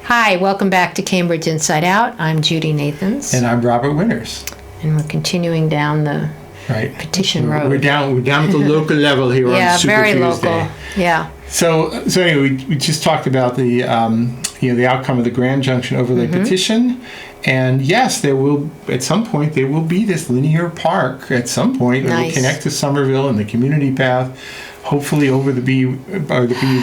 Hi, welcome back to Cambridge Inside Out. I'm Judy Nathans. And I'm Robert Winters. And we're continuing down the petition road. We're down at the local level here on Super very Tuesday. local. Yeah. So anyway, we just talked about the the outcome of the Grand Junction overlay petition, and yes, there will at some point there will be this linear park at some point that will connect to Somerville and the community path. Hopefully over the BU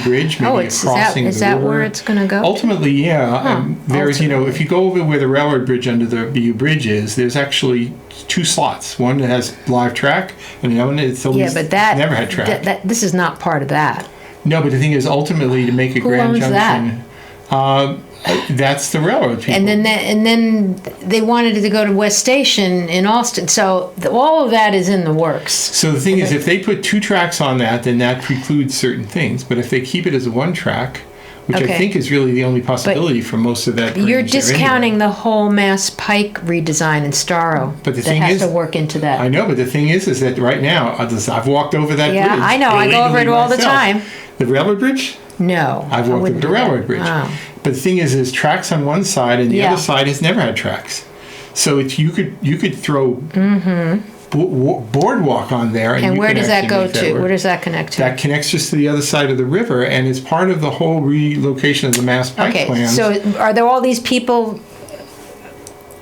Bridge, maybe a crossing of the river. Is that where it's going to go? Ultimately, yeah. There's, if you go over where the railroad bridge under the BU Bridge is, there's actually two slots. One that has live track, and the other one that's always never had track. This is not part of that. No, but the thing is, ultimately, to make a Grand Junction, that's the railroad people. And then they wanted it to go to West Station in Austin. So all of that is in the works. So the thing is, if they put two tracks on that, then that precludes certain things. But if they keep it as a one track, which I think is really the only possibility for most of that. You're discounting the whole Mass Pike redesign in Starro. But the thing is, to work into that. I know, but the thing is that right now, I've walked over that bridge. Yeah, I know. I go over it all the time. The railroad bridge? No. I've walked over the railroad bridge. Oh. But the thing is, there's tracks on one side, and the other side has never had tracks. So you could throw boardwalk on there. And where does that go to? Where does that connect to? That connects just to the other side of the river, and is part of the whole relocation of the Mass Pike plans. So are there all these people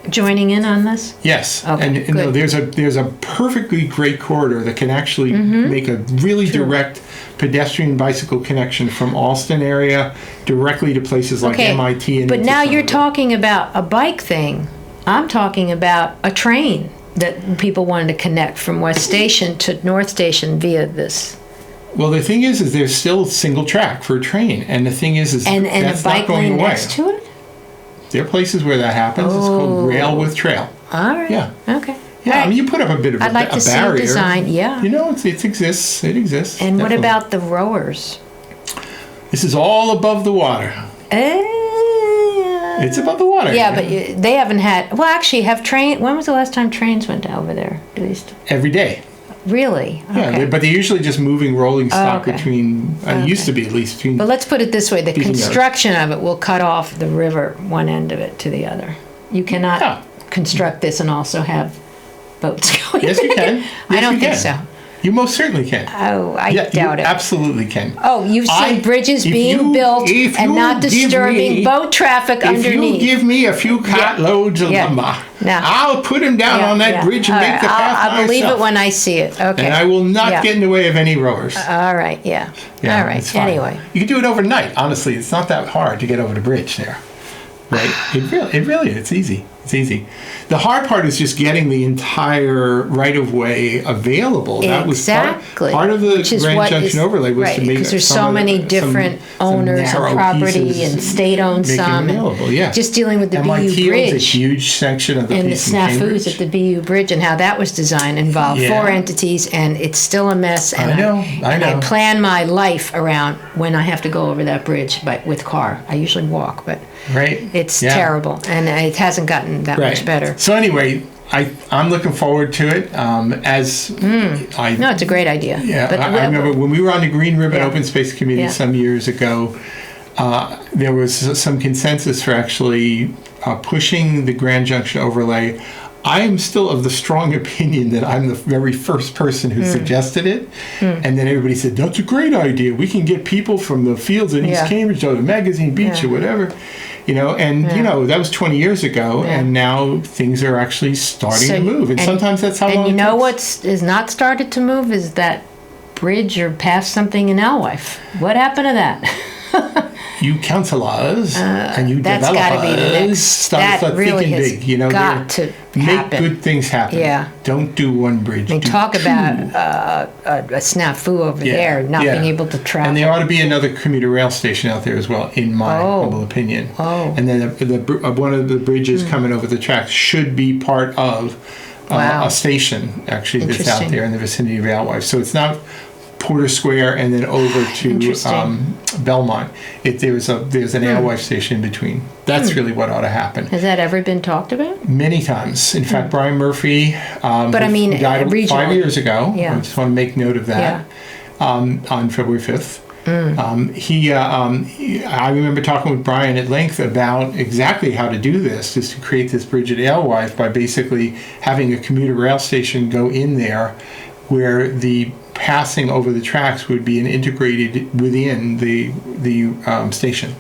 joining in on this? Yes, okay, and there's a perfectly great corridor that can actually make a really direct pedestrian bicycle connection from Alston area directly to places like MIT. But now you're talking about a bike thing. I'm talking about a train that people wanted to connect from West Station to North Station via this. Well, the thing is there's still single track for a train, and the thing is and that's a bike not going lane away. next to it. There are places where that happens. It's called rail with trail. All right. Yeah. Okay. Yeah, I mean, you put up a bit of I'd like to see barrier. design. Yeah. It exists. It exists. And definitely. what about the rowers? This is all above the water. It's above the water. Yeah, but they haven't had. Well, actually, when was the last time trains went over there? At least every day. Really? Yeah, but they're usually just moving rolling stock between. It used to be at least between. But let's put it this way: the construction of it will cut off the river one end of it to the other. You cannot construct this and also have boats going. Yes, you can. Yes, I don't think so. You most certainly can. Oh, I doubt it. Absolutely can. Oh, you've seen bridges being built and not disturbing boat traffic underneath. If you give me a few cartloads of lumber, I'll put them down on that bridge and make the path myself. I'll believe it when I see it. Okay. And I will not get in the way of any rowers. All right, all right, it's fine. Anyway. You can do it overnight. Honestly, it's not that hard to get over the bridge there. Right? It really is. It's easy. It's easy. The hard part is just getting the entire right-of-way available. That was part of the Grand Junction overlay was to make because there's so many different owners of property and state-owned some. Available, just dealing with the BU MIT Bridge. owns a huge section of the and the piece in Cambridge. snafus at the BU Bridge and how that was designed involved 4 entities, and it's still a mess. And I plan my life around when I have to go over that bridge with car. I usually walk, but it's terrible, and it hasn't gotten that much better. So anyway, I'm looking forward to it. No, it's a great idea. Yeah, I remember when we were on the Green Ribbon Open Space Committee some years ago, there was some consensus for actually pushing the Grand Junction overlay. I am still of the strong opinion that I'm the very first person who suggested it. And then everybody said, that's a great idea. We can get people from the fields in East Cambridge to Magazine Beach or whatever. That was 20 years ago, and now things are actually starting to move. And sometimes that's how long it takes. What is not started to move is that bridge or past something in Alewife. What happened to that? You councillors and you that's developers start really thinking has big. Got to make happen. Good things happen. Yeah. Don't do one bridge. I mean, talk about a snafu over there, not being able to travel. And there ought to be another commuter rail station out there as well, in my humble opinion. And then one of the bridges coming over the tracks should be part of a station, actually, that's out there in the vicinity of Alewife. So it's not Porter Square and then over to Belmont. There's an Alewife station in between. That's really what ought to happen. Has that ever been talked about? Many times. In fact, Brian Murphy but I mean, died regionally. 5 years ago. I just want to make note of that on February 5th. I remember talking with Brian at length about exactly how to do this, is to create this bridge at Alewife by basically having a commuter rail station go in there, where the passing over the tracks would be integrated within the station.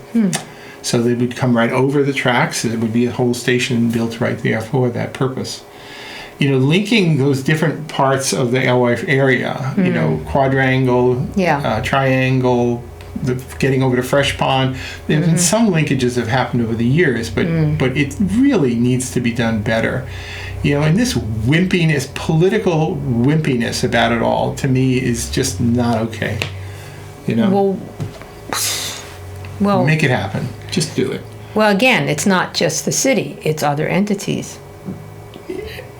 So they would come right over the tracks. It would be a whole station built right there for that purpose. Linking those different parts of the Alewife area, quadrangle, triangle, getting over to Fresh Pond. There's been some linkages have happened over the years, but it really needs to be done better. And this wimpiness, political wimpiness about it all, to me, is just not okay. Well, make it happen. Just do it. Well, again, it's not just the city; it's other entities.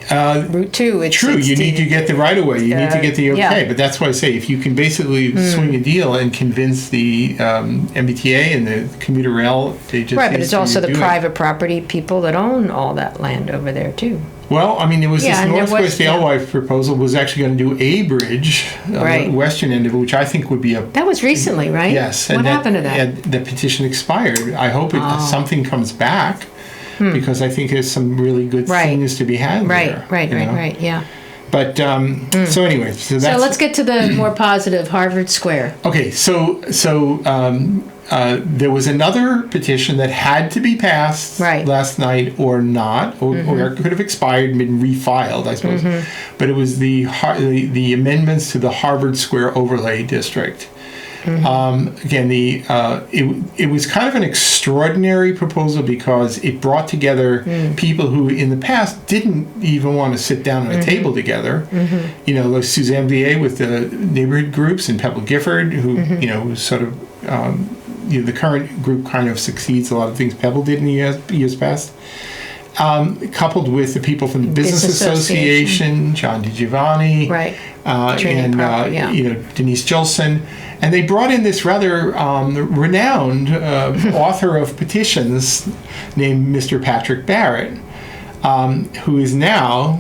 Route 2. It's true. You need to get the right of way. You need to get the okay. But that's why I say, if you can basically swing a deal and convince the MBTA and the commuter rail agencies, right? But it's also the private property people that own all that land over there too. Well, there was this Northwest Alewife proposal was actually going to do a bridge on the western end of it, which I think would be That was recently, right? Yes. What happened to that? The petition expired. I hope something comes back. Because I think there's some really good things to be had there. Right, yeah. But, so anyway. So let's get to the more positive, Harvard Square. Okay, so there was another petition that had to be passed last night or not, or it could have expired and been refiled, I suppose. But it was the amendments to the Harvard Square Overlay District. Again, it was kind of an extraordinary proposal because it brought together people who in the past didn't even want to sit down at a table together. Like Suzanne Villiers with the neighborhood groups and Pebble Gifford, who was sort of the current group kind of succeeds a lot of things Pebble did in the years past. Coupled with the people from the Business Association, John DiGiovanni, and Denise Jolson. And they brought in this rather renowned author of petitions named Mr. Patrick Barrett, who is now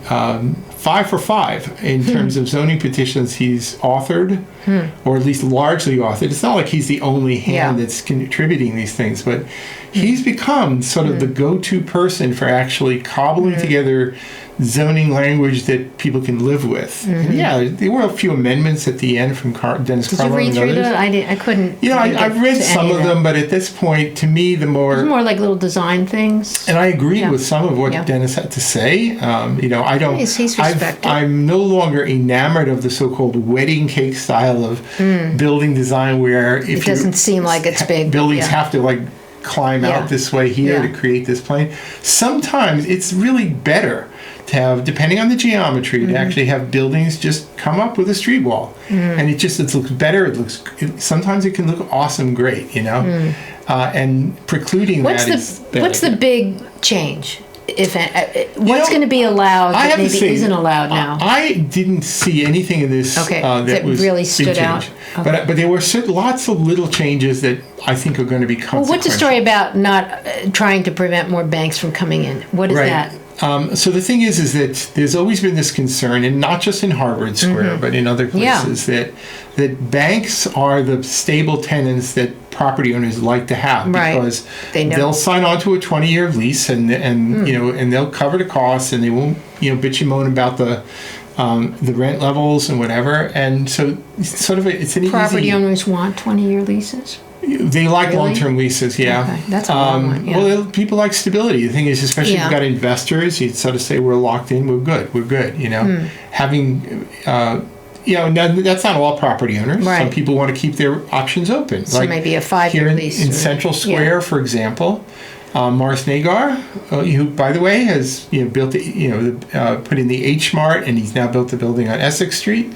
5 for 5 in terms of zoning petitions he's authored, or at least largely authored. It's not like he's the only hand that's contributing these things, but he's become sort of the go-to person for actually cobbling together zoning language that people can live with. And there were a few amendments at the end from Dennis Carlin and others. Did you read through that? I couldn't. I've read some of them, but at this point, to me, it's more like little design things. And I agree with some of what Dennis had to say. I don't. He's respected. I'm no longer enamored of the so-called wedding cake style of building design, where it doesn't seem like it's big. Buildings have to climb out this way here to create this plane. Sometimes it's really better to have, depending on the geometry, to actually have buildings just come up with a street wall, and it looks better. Sometimes it can look awesome, great, and precluding what's the big change? What's going to be allowed that maybe isn't allowed now? I didn't see anything in this that was really stood out. Okay. But there were lots of little changes that I think are going to be consequential. Well, what's the story about not trying to prevent more banks from coming in? What is that? So the thing is that there's always been this concern, and not just in Harvard Square, but in other places, that banks are the stable tenants that property owners like to have, because they'll sign on to a 20-year lease, and they'll cover the costs, and they won't bitch and moan about the rent levels and whatever. And so it's an easy. Property owners want 20-year leases. They like long-term leases, Okay. That's a long one. Well, people like stability. The thing is, especially if you've got investors, you sort of say, we're locked in, we're good. Having, now, that's not all property owners. Some people want to keep their options open. So maybe a 5-year lease. In Central Square, for example, Morris Nagar, who, by the way, has built put in the H Mart, and he's now built the building on Essex Street.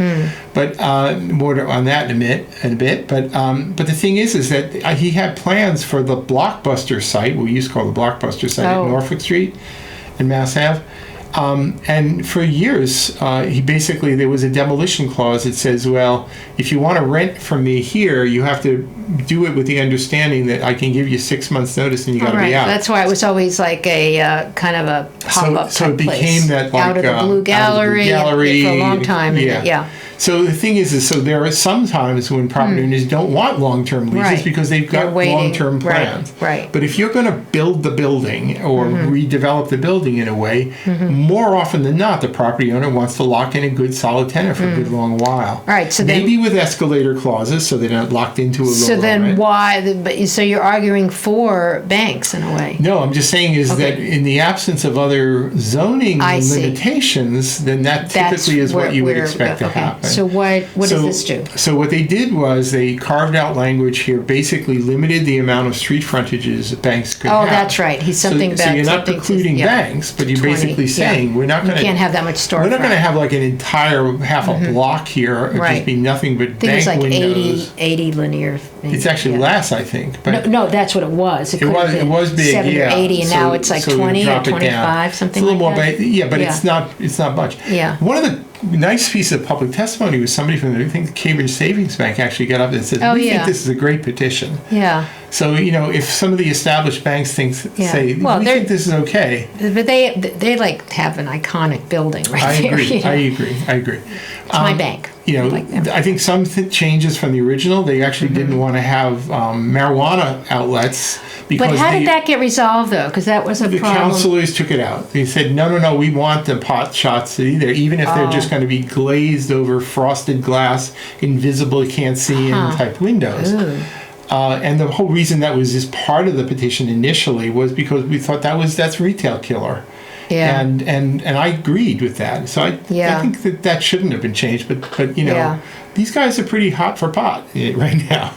But more on that in a bit. But the thing is that he had plans for the Blockbuster site, what we used to call the Blockbuster site at Norfolk Street and Mass Ave. And for years, there was a demolition clause that says, well, if you want to rent from me here, you have to do it with the understanding that I can give you 6 months notice and you got to be out. That's why it was always like a kind of a pop-up so it became place. that out of the Blue Gallery for a long time. So the thing is so there are some times when property owners don't want long-term leases Right. because they've got long-term plans. Right. But if you're going to build the building or redevelop the building in a way, more often than not, the property owner wants to lock in a good solid tenant for a good long while. All right. So maybe with escalator clauses so they're not locked into a low So then rent. why? So you're arguing for banks in a way. No, I'm just saying is that in the absence of other zoning limitations, then that typically is what you would expect to happen. So what does this do? So what they did was they carved out language here, basically limited the amount of street frontages banks could have. Oh, that's right. He's something so about. So you're not precluding banks, but you're basically saying we're not going to. You can't have that much storefront. We're not going to have like an entire half a block here, or just be nothing but bank windows. 80 linear. Maybe. It's actually less, I think. But no, that's what it was. It was big, 70 or 80, and now it's like 20 or 25, something like that. It's a little more, but it's not much. Yeah. One of the nice pieces of public testimony was somebody from I think the Cambridge Savings Bank actually got up and said, "We think this is a great petition." Yeah. So if some of the established banks say, "We think this is okay," but they like have an iconic building right there. I agree. It's my bank. I think some changes from the original. They actually didn't want to have marijuana outlets. But how did that get resolved, though? Because that was a problem. The councilors took it out. They said, no, we want the pot shots either, even if they're just going to be glazed over frosted glass, invisible, you can't see in type windows. And the whole reason that was just part of the petition initially was because we thought that's retail killer. Yeah. And I agreed with that. So I think that shouldn't have been changed. But these guys are pretty hot for pot right now.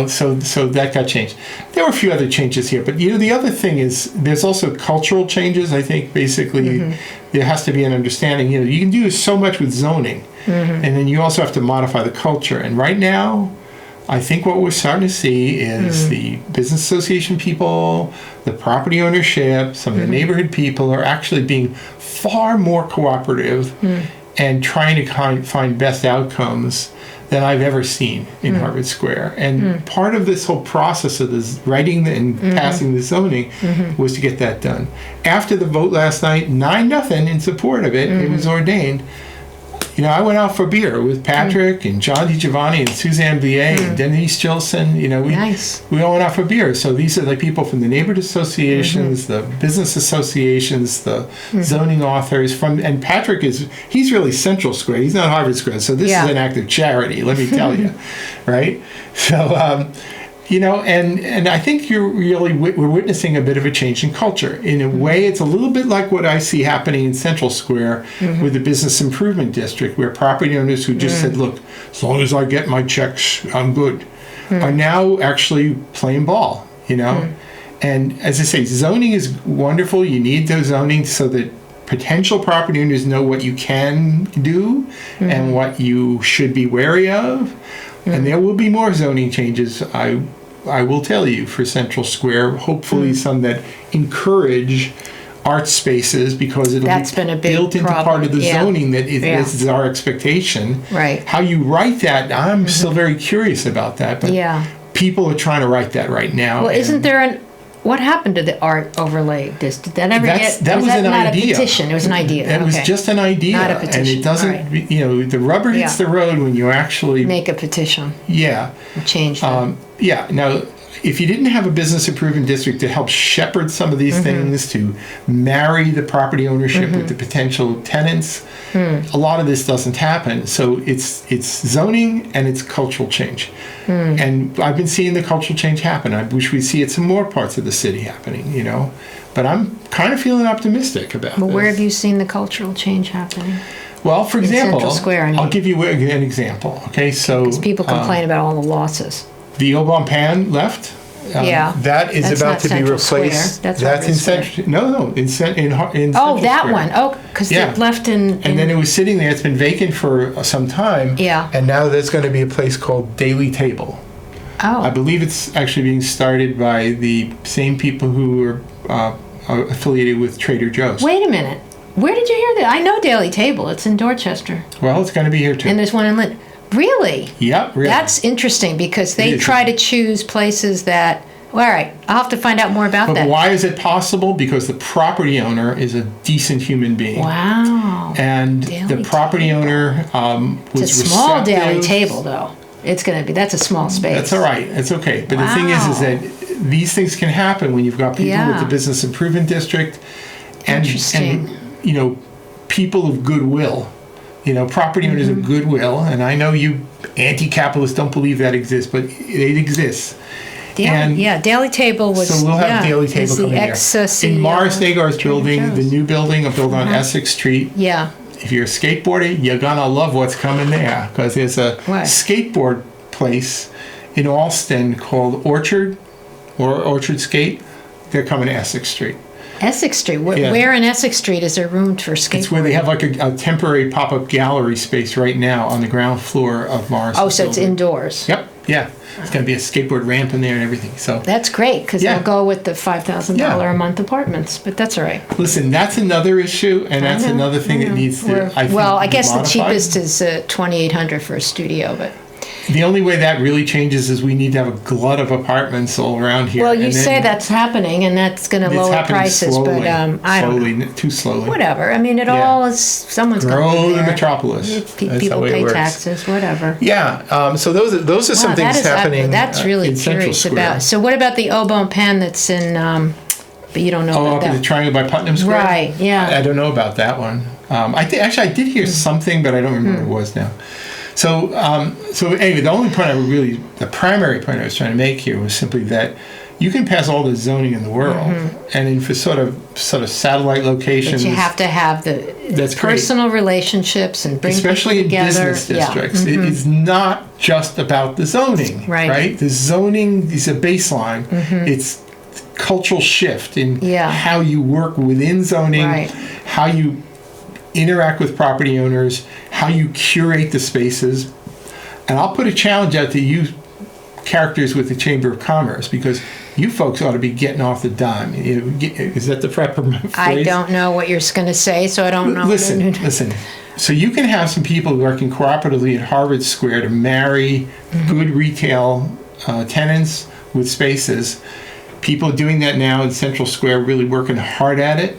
So that got changed. There were a few other changes here, but the other thing is there's also cultural changes. I think basically there has to be an understanding. You can do so much with zoning, and then you also have to modify the culture. And right now, I think what we're starting to see is the business association people, the property ownership, some of the neighborhood people are actually being far more cooperative and trying to find best outcomes than I've ever seen in Harvard Square. And part of this whole process of this writing and passing the zoning was to get that done. After the vote last night, 9-0 in support of it, it was ordained. I went out for beer with Patrick and John DiGiovanni and Suzanne Villiers and Denise Gilson. We all went out for beer. So these are the people from the neighborhood associations, the business associations, the zoning authors. And Patrick he's really Central Square. He's not Harvard Square. So this is an act of charity, let me tell you, right? So, and I think we're witnessing a bit of a change in culture. In a way, it's a little bit like what I see happening in Central Square with the Business Improvement District, where property owners who just said, look, as long as I get my checks, I'm good, are now actually playing ball, And as I say, zoning is wonderful. You need those zoning so that potential property owners know what you can do and what you should be wary of. And there will be more zoning changes, I will tell you, for Central Square, hopefully some that encourage art spaces because it'll be built into part of the zoning that this is our expectation. Right. How you write that, I'm still very curious about that. But people are trying to write that right now. Well, isn't there what happened to the art overlay? Did that ever get? That was an not idea. A petition. It was an idea. It was just an idea, not a petition. And it doesn't. The rubber hits the road when you actually make a petition. Yeah. Change that. Now, if you didn't have a business improvement district to help shepherd some of these things, to marry the property ownership with the potential tenants, a lot of this doesn't happen. So it's zoning and it's cultural change. And I've been seeing the cultural change happen. I wish we'd see it some more parts of the city happening, But I'm kind of feeling optimistic about this. Where have you seen the cultural change happening? Well, for example, Central Square, I'll give you an example. Okay, so because people complain about all the losses. The Obon Pan left. That is about to be replaced. That's in Central. No, in Central that Square. one. Oh, because it left in. And then it was sitting there. It's been vacant for some time. Yeah. And now there's going to be a place called Daily Table. Oh. I believe it's actually being started by the same people who are affiliated with Trader Joe's. Wait a minute. Where did you hear that? I know Daily Table. It's in Dorchester. Well, it's going to be here too. And there's one in Lynn. Really? Yep. Really. That's interesting because they try to choose places that Well, all right. I'll have to find out more about But that. why is it possible? Because the property owner is a decent human being. Wow. And the property owner was It's a small receptive. daily table, though. That's a small space. That's all right. It's okay. But the thing is that these things can happen when you've got people with the business improvement district and people of goodwill. Property owners of goodwill. And I know you anti-capitalists don't believe that exists, but it exists. Daily table was. So we'll have daily table coming here. In Morris Nagar's building, the new building built on Essex Street. Yeah. If you're a skateboarder, you're gonna love what's coming there because there's a skateboard place in Alston called Orchard or Orchard Skate. They're coming to Essex Street. Essex Street. Where in Essex Street is there room for skateboarding? It's where they have like a temporary pop-up gallery space right now on the ground floor of Morris. Oh, so it's indoors. Yep. Yeah. It's going to be a skateboard ramp in there and everything. So that's great because they'll go with the $5,000 a month apartments, but that's all right. Listen, that's another issue, and that's another thing that needs to. I guess the cheapest is $2,800 for a studio, but. The only way that really changes is we need to have a glut of apartments all around here. Well, you say that's happening, and that's going to lower prices, slowly, but I don't know. Too slowly. Whatever. I mean, it all is. Someone's going to grow the metropolis. People pay taxes. Whatever. Yeah. So those are some things happening. That's really curious about. So what about the Oboe Pen that's in? But you don't know about that. Up in the Triangle by Putnam Square. Right. Yeah. I don't know about that one. I did hear something, but I don't remember what it was now. So anyway, the primary point I was trying to make here was simply that you can pass all the zoning in the world, and for sort of satellite locations, but you have to have the personal relationships and bring especially people together. In business districts. It is not just about the zoning, right? The zoning is a baseline. It's cultural shift in how you work within zoning, how you interact with property owners, how you curate the spaces. And I'll put a challenge out to you characters with the Chamber of Commerce, because you folks ought to be getting off the dime. Is that the proper phrase? I don't know what you're going to say, so I don't know. Listen. So you can have some people working cooperatively at Harvard Square to marry good retail tenants with spaces. People doing that now in Central Square, really working hard at it.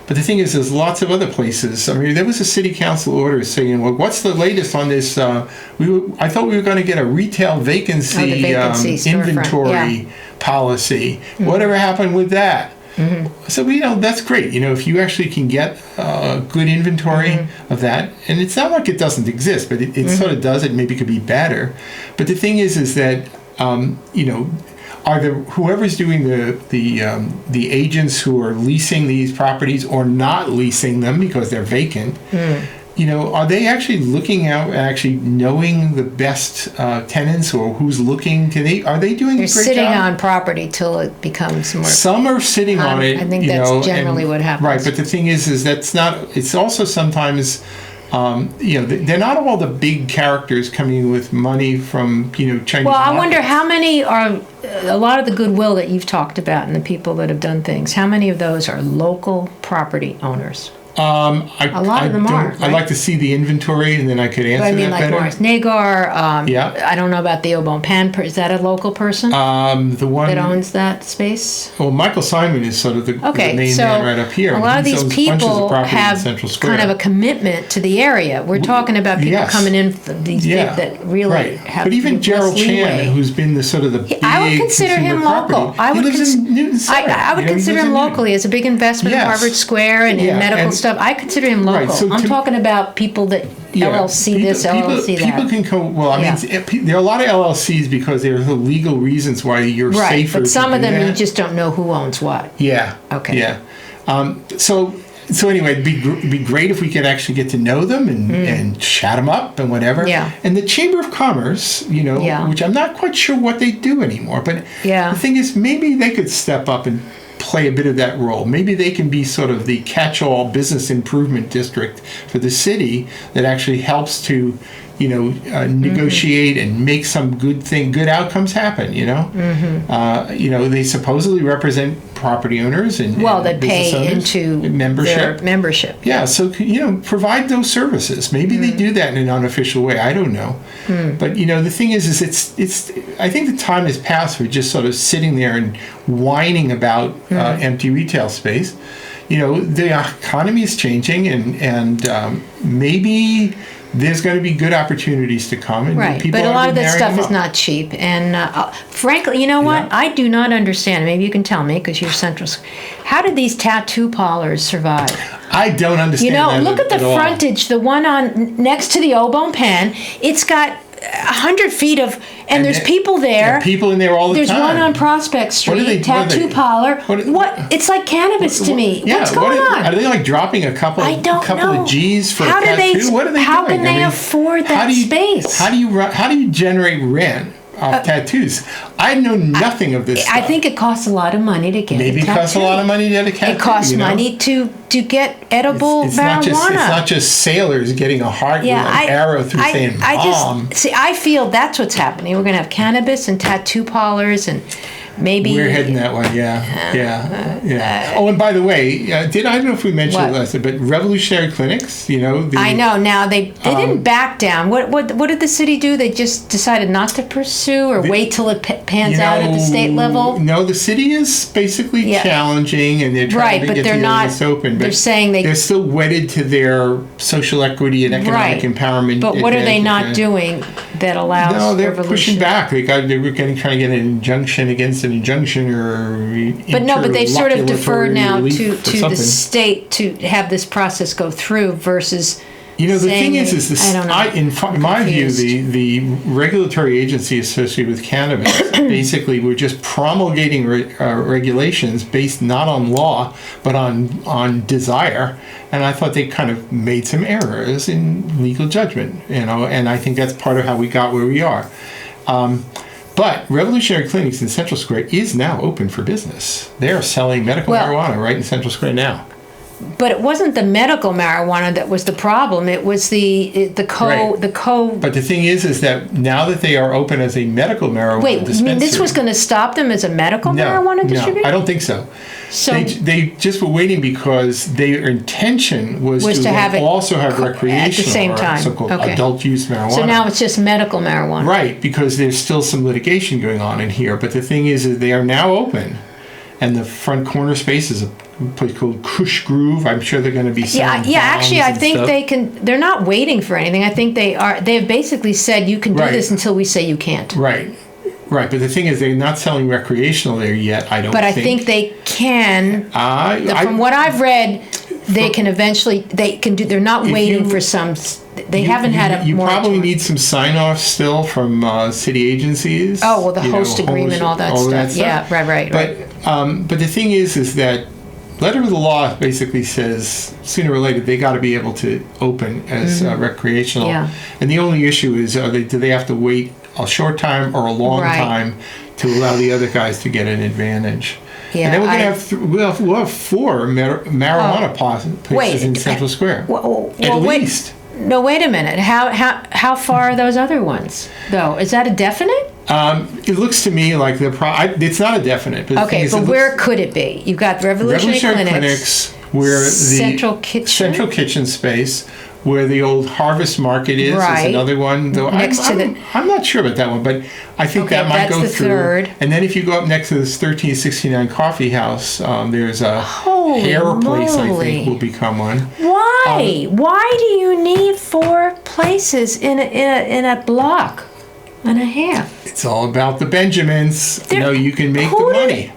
But the thing is, there's lots of other places. I mean, there was a city council order saying, well, what's the latest on this? I thought we were going to get a retail vacancy inventory policy. Whatever happened with that? So, that's great. If you actually can get a good inventory of that, and it's not like it doesn't exist, but it sort of does. It maybe could be better. But the thing is that, are whoever's doing the agents who are leasing these properties or not leasing them because they're vacant, are they actually looking out and actually knowing the best tenants or who's looking? Are they doing a great job? They're sitting on property till it becomes more. Some are sitting on it. I think that's generally what happens. Right, but the thing is that's not. It's also sometimes. They're not all the big characters coming with money from Chinese. Well, I wonder how many are a lot of the goodwill that you've talked about and the people that have done things. How many of those are local property owners? A lot of them are. Right? I'd like to see the inventory, and then I could answer that better. Morris Nagar. I don't know about the Oboe Pan. Is that a local person? The one that owns that space. Well, Michael Simon is sort of the main man right up here. A lot of these people have kind of a commitment to the area. We're talking about people coming in these big that really have. But even Gerald Chan, who's been the sort of the big I would consider him local. He lives in Newton Center. I would consider him locally as a big investment in Harvard Square and in medical stuff. I consider him local. Right, so I'm talking about people that LLC this, LLC that. People can come. Well, I mean, there are a lot of LLCs because there are legal reasons why you're safer. Right, but some of them you just don't know who owns what. Yeah. Okay. Yeah. So anyway, it'd be great if we could actually get to know them and chat them up and whatever. Yeah. And the Chamber of Commerce, which I'm not quite sure what they do anymore, but the thing is, maybe they could step up and play a bit of that role. Maybe they can be sort of the catch-all business improvement district for the city that actually helps to negotiate and make some good outcomes happen. They supposedly represent property owners and they pay into their membership. Yeah, so provide those services. Maybe they do that in an unofficial way. I don't know, but the thing is it's. I think the time has passed for just sort of sitting there and whining about empty retail space. The economy is changing, and maybe there's going to be good opportunities to come. And right, but a lot of that stuff is not cheap. And frankly, what? I do not understand. Maybe you can tell me, because you're Central. How did these tattoo parlors survive? I don't understand that look at the frontage. The one on next to the Obone Pen, it's got 100 feet of, and there's people there. People in there all the there's time. There's one on Prospect Street, tattoo parlor. What? It's like cannabis to me. What's going on? Are they like dropping a couple of G's for a tattoo? What are they how doing? Can they afford that space? How do you generate rent off tattoos? I know nothing of this stuff. I think it costs a lot of money to get Maybe a tattoo. It costs a lot of money to get a tattoo. It costs money to get edible marijuana. It's not just sailors getting a heart with an arrow through saying palm. I feel that's what's happening. We're going to have cannabis and tattoo parlors and maybe... We're heading that way, yeah. Oh, and by the way, I don't know if we mentioned it last time, but revolutionary clinics, I know, now they didn't back down. What did the city do? They just decided not to pursue or wait till it pans out at the state level? No, the city is basically challenging, and they're trying to get this open. But they're saying they're still wedded to their social equity and economic empowerment. But what are they not doing that allows No, they're pushing back. They were trying to get an injunction against an injunction but they've sort of deferred now to the state to have this process go through versus the thing is this, in my view, the regulatory agency associated with cannabis basically were just promulgating regulations based not on law but on desire, and I thought they kind of made some errors in legal judgment, and I think that's part of how we got where we are. But Revolutionary Clinics in Central Square is now open for business. They are selling medical marijuana right in Central Square now. But it wasn't the medical marijuana that was the problem. It was the co. But the thing is that now that they are open as a medical marijuana dispensary. You mean this was going to stop them as a medical marijuana distributor? No, I don't think so. So they just were waiting because their intention was to also have recreational at the same time, so-called adult use marijuana. So now it's just medical marijuana. Right, because there's still some litigation going on in here. But the thing is they are now open, and the front corner space is a place called Kush Groove. I'm sure they're going to be selling actually, I think they can. They're not waiting for anything. I think they are. They have basically said you can do this until we say you can't. Right. But the thing is, they're not selling recreational there yet. I don't. But I think they can. From what I've read, they can eventually. They can do. They're not waiting for some. They haven't had a. You probably need some sign-off still from city agencies. Oh well, the host agreement, all that stuff. Yeah, right. But the thing is that letter of the law basically says sooner or later they got to be able to open as recreational. Yeah. And the only issue is do they have to wait a short time or a long time to allow the other guys to get an advantage? Yeah, and then we're going to have 4 marijuana places in Central Square at least. No, wait a minute. How far are those other ones, though? Is that a definite? It looks to me like it's not a definite. But where could it be? You've got Revolutionary Clinics, where the Central Kitchen space, where the old Harvest Market is another one. Though I'm not sure about that one, but I think that might go through. Third. And then if you go up next to this 1369 Coffee House, there's a hair place. I think will become one. Why? Why do you need 4 places in a block and a half? It's all about the Benjamins. You can make the money.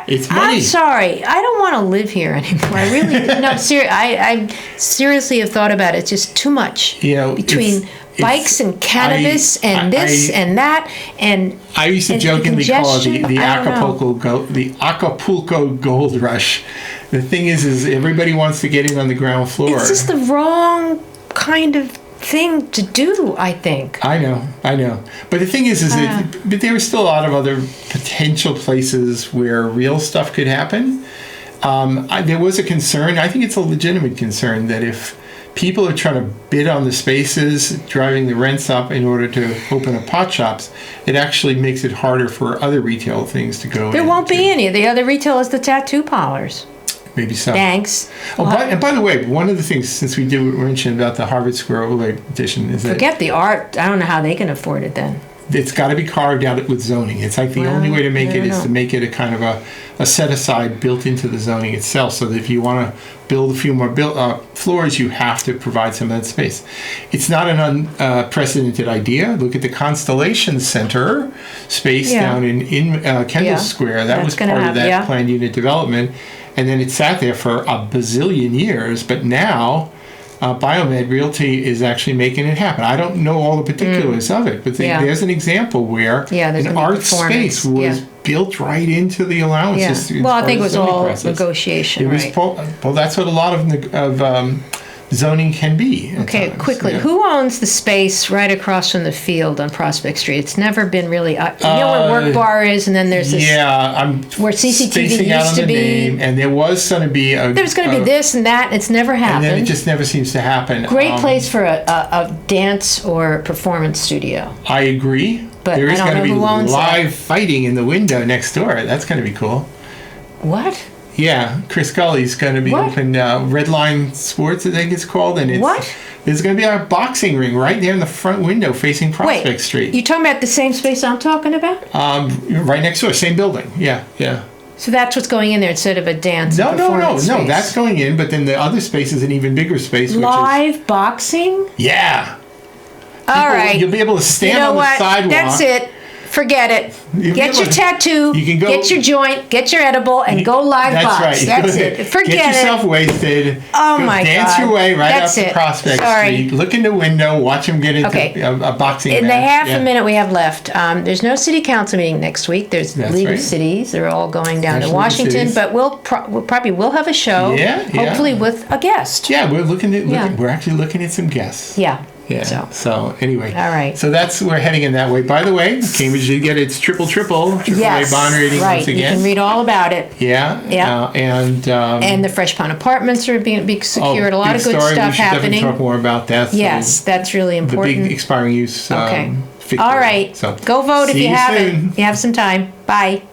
It's money. I'm sorry. I don't want to live here anymore. I really I seriously have thought about it. It's just too much. Between bikes and cannabis and this and that and I used to jokingly call it the Acapulco Gold Rush. The thing is everybody wants to get in on the ground floor. It's just the wrong kind of thing to do, I think. I know. But the thing is but there are still a lot of other potential places where real stuff could happen. There was a concern, I think it's a legitimate concern, that if people are trying to bid on the spaces, driving the rents up in order to open up pot shops, it actually makes it harder for other retail things to go. There won't be any. The other retail is the tattoo parlors. Maybe so. Thanks. Oh, and by the way, one of the things, since we did mention about the Harvard Square overlay petition, is that forget the art. I don't know how they can afford it then. It's got to be carved out with zoning. It's like the only way to make it is to make it a kind of a set aside built into the zoning itself. So that if you want to build a few more floors, you have to provide some of that space. It's not an unprecedented idea. Look at the Constellation Center space down in Kendall Square. That was part of that planned unit development. And then it sat there for a bazillion years. But now Biomed Realty is actually making it happen. I don't know all the particulars of it, but there's an example where an art space was built right into the allowances. Well, I think it was all negotiation, right? Well, that's what a lot of zoning can be. Okay, quickly. Who owns the space right across from the field on Prospect Street? It's never been really... you know where Work Bar is, and then there's this... Yeah, I'm where CCTV out used on to be. Name, and there was going to be a... There was going to be this and that. It's never happened. And then it just never seems to happen. Great place for a dance or performance studio. I agree. But there is going to be live fighting in the window next door. That's going to be cool. What? Yeah, Chris Gully's going to be open Red Line Sports, I think it's called, and there's going to be a boxing ring right there in the front window facing Prospect Street. You talking about the same space I'm talking about? Right next door, same building. Yeah. So that's what's going in there instead of a dance. No. That's going in, but then the other space is an even bigger space. Live boxing? Yeah. All right. You'll be able to stand on the sidewalk. That's it. Forget it. Get your tattoo, you can go, get your joint, get your edible, and go live box. Right. That's it. Forget Get yourself wasted. Oh, my God. Dance your way up to Prospect Street. Look in the window. Watch them get into a boxing match. In the half a minute we have left, there's no city council meeting next week. There's League of Cities. They're all going down to Washington. But we'll probably have a show. Hopefully with a guest. Yeah, we're actually looking at some guests. Yeah. Yeah. So anyway. All right. So we're heading in that way. By the way, Cambridge did get its AAA bond rating once again. You can read all about it. Yeah. Yeah. And the Fresh Pond Apartments are being secured. A lot of good stuff happening. We should definitely talk more about that. Yes, that's really important. The big expiring use. Okay. All right. So go vote if you haven't. You have some time. Bye.